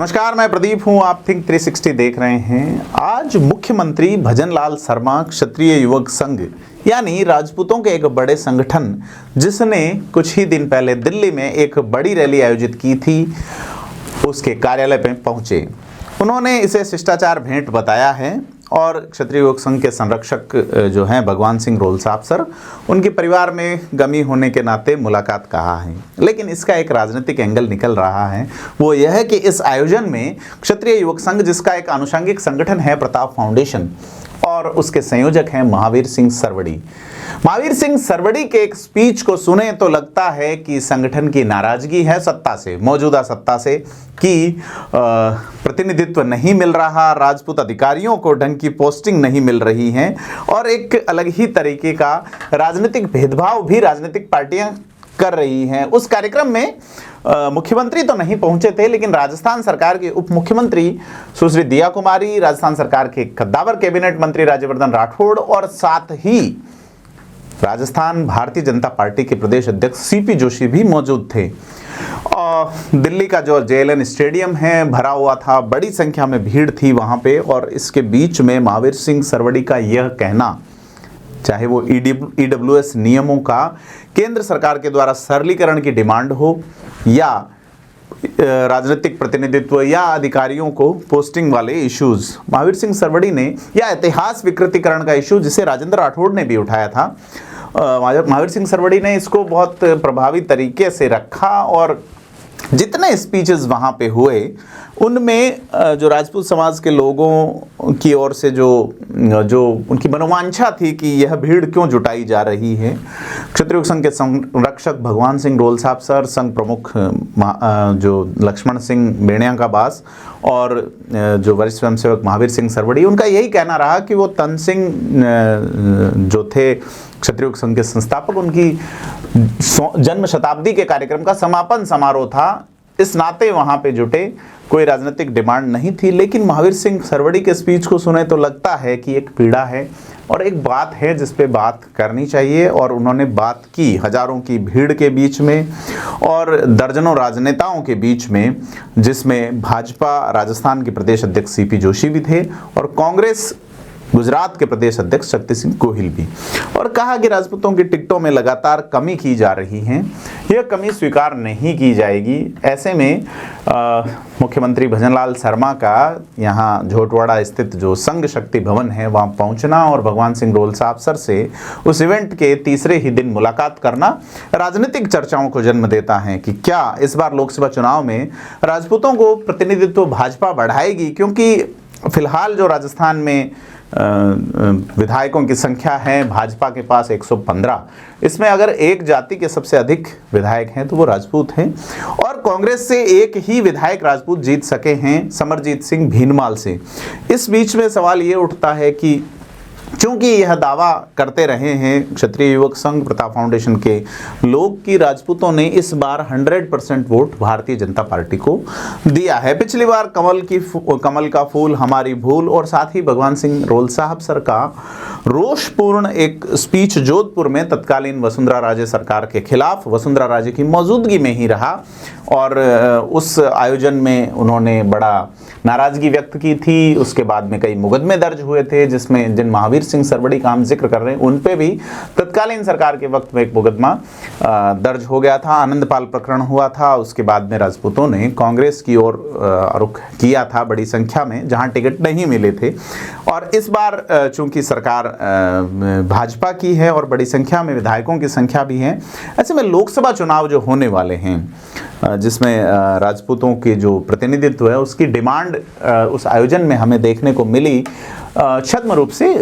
नमस्कार, मैं प्रदीप हूं। आप थिंक 360 देख रहे हैं। आज मुख्यमंत्री भजनलाल शर्मा क्षत्रिय युवक संघ यानी राजपूतों के एक बड़े संगठन जिसने कुछ ही दिन पहले दिल्ली में एक बड़ी रैली आयोजित की थी, उसके कार्यालय पे पहुंचे। उन्होंने इसे शिष्टाचार भेंट बताया है और क्षत्रिय युवक संघ के संरक्षक जो हैं भगवान सिंह रोल साहब सर, उनके परिवार में गमी होने के नाते मुलाकात कहा है। लेकिन इसका एक राजनीतिक एंगल निकल रहा है, वो यह है कि इस आयोजन में क्षत्रिय युवक संघ, जिसका एक आनुषंगिक संगठन है प्रताप फाउंडेशन, और उसके संयोजक हैं महावीर सिंह सरवड़ी। महावीर सिंह सरवड़ी के एक स्पीच को सुने तो लगता है कि संगठन की नाराजगी है सत्ता से, मौजूदा सत्ता से, कि प्रतिनिधित्व नहीं मिल रहा, राजपूत अधिकारियों को ढंग की पोस्टिंग नहीं मिल रही है और एक अलग ही तरीके का राजनीतिक भेदभाव भी राजनीतिक पार्टियां कर रही हैं। उस कार्यक्रम में मुख्यमंत्री तो नहीं पहुंचे थे, लेकिन राजस्थान सरकार के उप मुख्यमंत्री सुश्री दिया कुमारी, राजस्थान सरकार के कद्दावर कैबिनेट मंत्री राज्यवर्धन राठौड़ और साथ ही राजस्थान भारतीय जनता पार्टी के प्रदेश अध्यक्ष सीपी जोशी भी मौजूद थे। दिल्ली का जो JLN स्टेडियम है भरा हुआ था, बड़ी संख्या में भीड़ थी वहां पे। और इसके बीच में महावीर सिंह सरवड़ी का यह कहना, चाहे वो EWS नियमों का केंद्र सरकार के द्वारा सरलीकरण की डिमांड हो या राजनीतिक प्रतिनिधित्व या अधिकारियों को पोस्टिंग वाले इश्यूज, महावीर सिंह सरवड़ी ने, या इतिहास विकृतीकरण का इशू जिसे राजेंद्र राठौड़ ने भी उठाया था, महावीर सिंह सरवड़ी ने इसको बहुत प्रभावी तरीके से रखा। और जितने स्पीचेस वहाँ पे हुए उनमें जो राजपूत समाज के लोगों की ओर से जो उनकी मनोवांछा थी कि यह भीड़ क्यों जुटाई जा रही है, क्षत्रिय संघ के संरक्षक भगवान सिंह रोल साहब सर, संघ प्रमुख जो लक्ष्मण सिंह बेणिया का बास और जो वरिष्ठ स्वयंसेवक महावीर सिंह सरवड़ी, उनका यही कहना रहा कि वो तन सिंह जो थे क्षत्रिय संघ के संस्थापक, उनकी जन्म शताब्दी के कार्यक्रम का समापन समारोह था, इस नाते वहां पे जुटे, कोई राजनीतिक डिमांड नहीं थी। लेकिन महावीर सिंह सरवड़ी के स्पीच को सुने तो लगता है कि एक पीड़ा है और एक बात है जिस पे बात करनी चाहिए। और उन्होंने बात की हजारों की भीड़ के बीच में और दर्जनों राजनेताओं के बीच में, जिसमें भाजपा राजस्थान के प्रदेश अध्यक्ष सीपी जोशी भी थे और कांग्रेस गुजरात के प्रदेश अध्यक्ष शक्ति सिंह गोहिल भी। और कहा कि राजपूतों की टिकटों में लगातार कमी की जा रही है, यह कमी स्वीकार नहीं की जाएगी। ऐसे में मुख्यमंत्री भजनलाल शर्मा का यहाँ झोटवाड़ा स्थित जो संघ शक्ति भवन है वहाँ पहुँचना और भगवान सिंह रोल साहब सर से उस इवेंट के तीसरे ही दिन मुलाकात करना राजनीतिक चर्चाओं को जन्म देता है कि क्या इस बार लोकसभा चुनाव में राजपूतों को प्रतिनिधित्व भाजपा बढ़ाएगी। क्योंकि फिलहाल जो राजस्थान में विधायकों की संख्या है, भाजपा के पास 115, इसमें अगर एक जाति के सबसे अधिक विधायक हैं तो वो राजपूत हैं। और कांग्रेस से एक ही विधायक राजपूत जीत सके हैं, समरजीत सिंह भीनमाल से। इस बीच में सवाल ये उठता है कि चूंकि यह दावा करते रहे हैं क्षत्रिय युवक संघ प्रताप फाउंडेशन के लोग कि राजपूतों ने इस बार 100% वोट भारतीय जनता पार्टी को दिया है। पिछली बार कमल का फूल हमारी भूल और साथ ही भगवान सिंह रोल साहब सर का रोषपूर्ण एक स्पीच जोधपुर में तत्कालीन वसुंधरा राजे सरकार के खिलाफ वसुंधरा राजे की मौजूदगी में ही रहा। और उस आयोजन में उन्होंने बड़ा नाराजगी व्यक्त की थी। उसके बाद में कई मुकदमे दर्ज हुए थे, जिसमें जिन महावीर सिंह सरवड़ी का हम जिक्र कर रहे हैं उन पे भी तत्कालीन सरकार के वक्त में एक मुकदमा दर्ज हो गया था, आनंदपाल प्रकरण हुआ था। उसके बाद में राजपूतों ने कांग्रेस की ओर रुख किया था बड़ी संख्या में, जहां टिकट नहीं मिले थे। और इस बार चूंकि सरकार भाजपा की है और बड़ी संख्या में विधायकों की संख्या भी है, ऐसे में लोकसभा चुनाव जो होने वाले हैं जिसमें राजपूतों के जो प्रतिनिधित्व है उसकी डिमांड उस आयोजन में हमें देखने को मिली, छद्म रूप से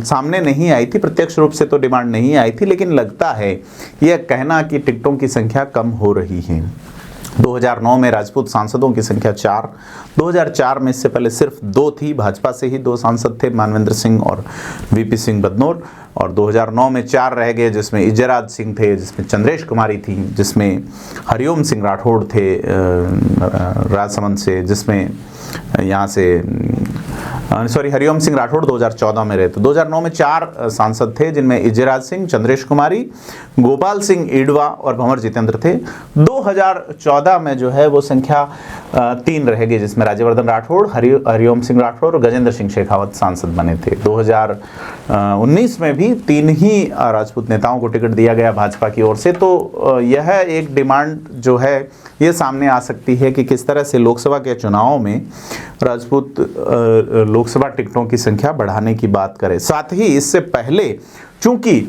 सामने नहीं आई थी, प्रत्यक्ष रूप से तो डिमांड नहीं आई थी, लेकिन लगता है यह कहना कि टिकटों की संख्या कम हो रही है। 2009 में राजपूत सांसदों की संख्या 4, 2004 में इससे पहले सिर्फ 2 थी, भाजपा से ही 2 सांसद थे, मानवेंद्र सिंह और VP सिंह बदनौर। और 2009 में 4 रह गए, जिसमें इज्जराज सिंह थे, जिसमें चंद्रेश कुमारी थी, जिसमें हरिओम सिंह राठौड़ थे राजसमंद से, जिसमें यहाँ से हरिओम सिंह राठौड़ 2014 में रहे थे। 2009 में 4 सांसद थे, जिनमें इजराज सिंह, चंद्रेश कुमारी, गोपाल सिंह ईडवा और भंवर जितेंद्र थे। 2014 में जो है वो संख्या 3 रह गई, जिसमें राज्यवर्धन राठौड़, हरिओम सिंह राठौड़ और गजेंद्र सिंह शेखावत सांसद बने थे। 2019 में भी 3 ही राजपूत नेताओं को टिकट दिया गया भाजपा की ओर से। तो यह एक डिमांड जो है ये सामने आ सकती है कि किस तरह से लोकसभा के चुनावों में राजपूत लोकसभा टिकटों की संख्या बढ़ाने की बात करें। साथ ही इससे पहले चूंकि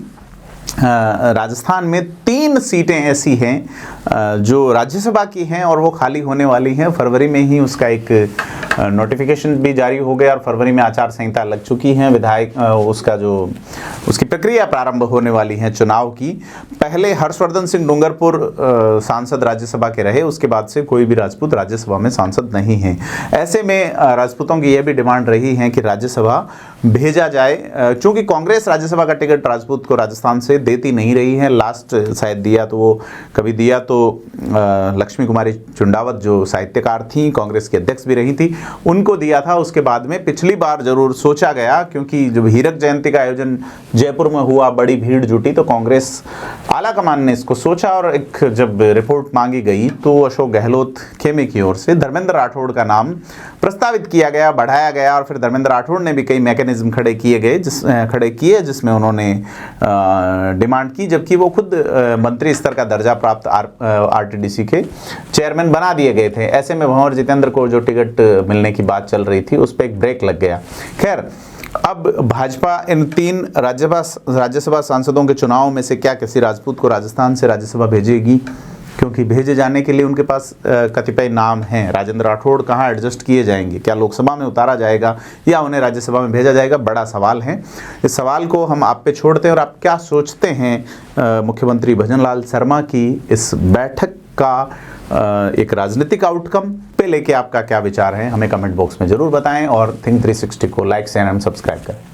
राजस्थान में 3 सीटें ऐसी हैं जो राज्यसभा की हैं और वो खाली होने वाली हैं। फरवरी में ही उसका एक नोटिफिकेशन भी जारी हो गया और फरवरी में आचार संहिता लग चुकी है। विधायक उसकी प्रक्रिया प्रारंभ होने वाली है चुनाव की। पहले हर्षवर्धन सिंह डूंगरपुर सांसद राज्यसभा के रहे, उसके बाद से कोई भी राजपूत राज्यसभा में सांसद नहीं है। ऐसे में राजपूतों की यह भी डिमांड रही है कि राज्यसभा भेजा जाए। चूंकि कांग्रेस राज्यसभा का टिकट राजपूत को राजस्थान से देती नहीं रही है। लास्ट शायद दिया तो वो कभी दिया तो लक्ष्मी कुमारी चुंडावत जो साहित्यकार थी, कांग्रेस की अध्यक्ष भी रही थी, उनको दिया था। उसके बाद में पिछली बार जरूर सोचा गया, क्योंकि जब हीरक जयंती का आयोजन जयपुर में हुआ, बड़ी भीड़ जुटी, तो कांग्रेस आला कमान ने इसको सोचा और एक जब रिपोर्ट मांगी गई तो अशोक गहलोत खेमे की ओर से धर्मेंद्र राठौड़ का नाम प्रस्तावित किया गया, बढ़ाया गया और फिर धर्मेंद्र राठौड़ ने भी कई मैकेनिज्म खड़े किए जिसमें उन्होंने डिमांड की, जबकि वो खुद मंत्री स्तर का दर्जा प्राप्त आरटीडीसी के चेयरमैन बना दिए गए थे। ऐसे में भंवर जितेंद्र को जो टिकट मिलने की बात चल रही थी उस पर एक ब्रेक लग गया। खैर, अब भाजपा इन 3 राज्यसभा सांसदों के चुनाव में से क्या किसी राजपूत को राजस्थान से राज्यसभा भेजेगी? क्योंकि भेजे जाने के लिए उनके पास कतिपय नाम हैं। राजेंद्र राठौड़ कहाँ एडजस्ट किए जाएंगे? क्या लोकसभा में उतारा जाएगा या उन्हें राज्यसभा में भेजा जाएगा? बड़ा सवाल है। इस सवाल को हम आप पे छोड़ते हैं और आप क्या सोचते हैं मुख्यमंत्री भजनलाल शर्मा की इस बैठक का एक राजनीतिक आउटकम पे लेके आपका क्या विचार है? हमें कमेंट बॉक्स में जरूर बताएं और थिंक 360 को लाइक शेयर एंड सब्सक्राइब करें।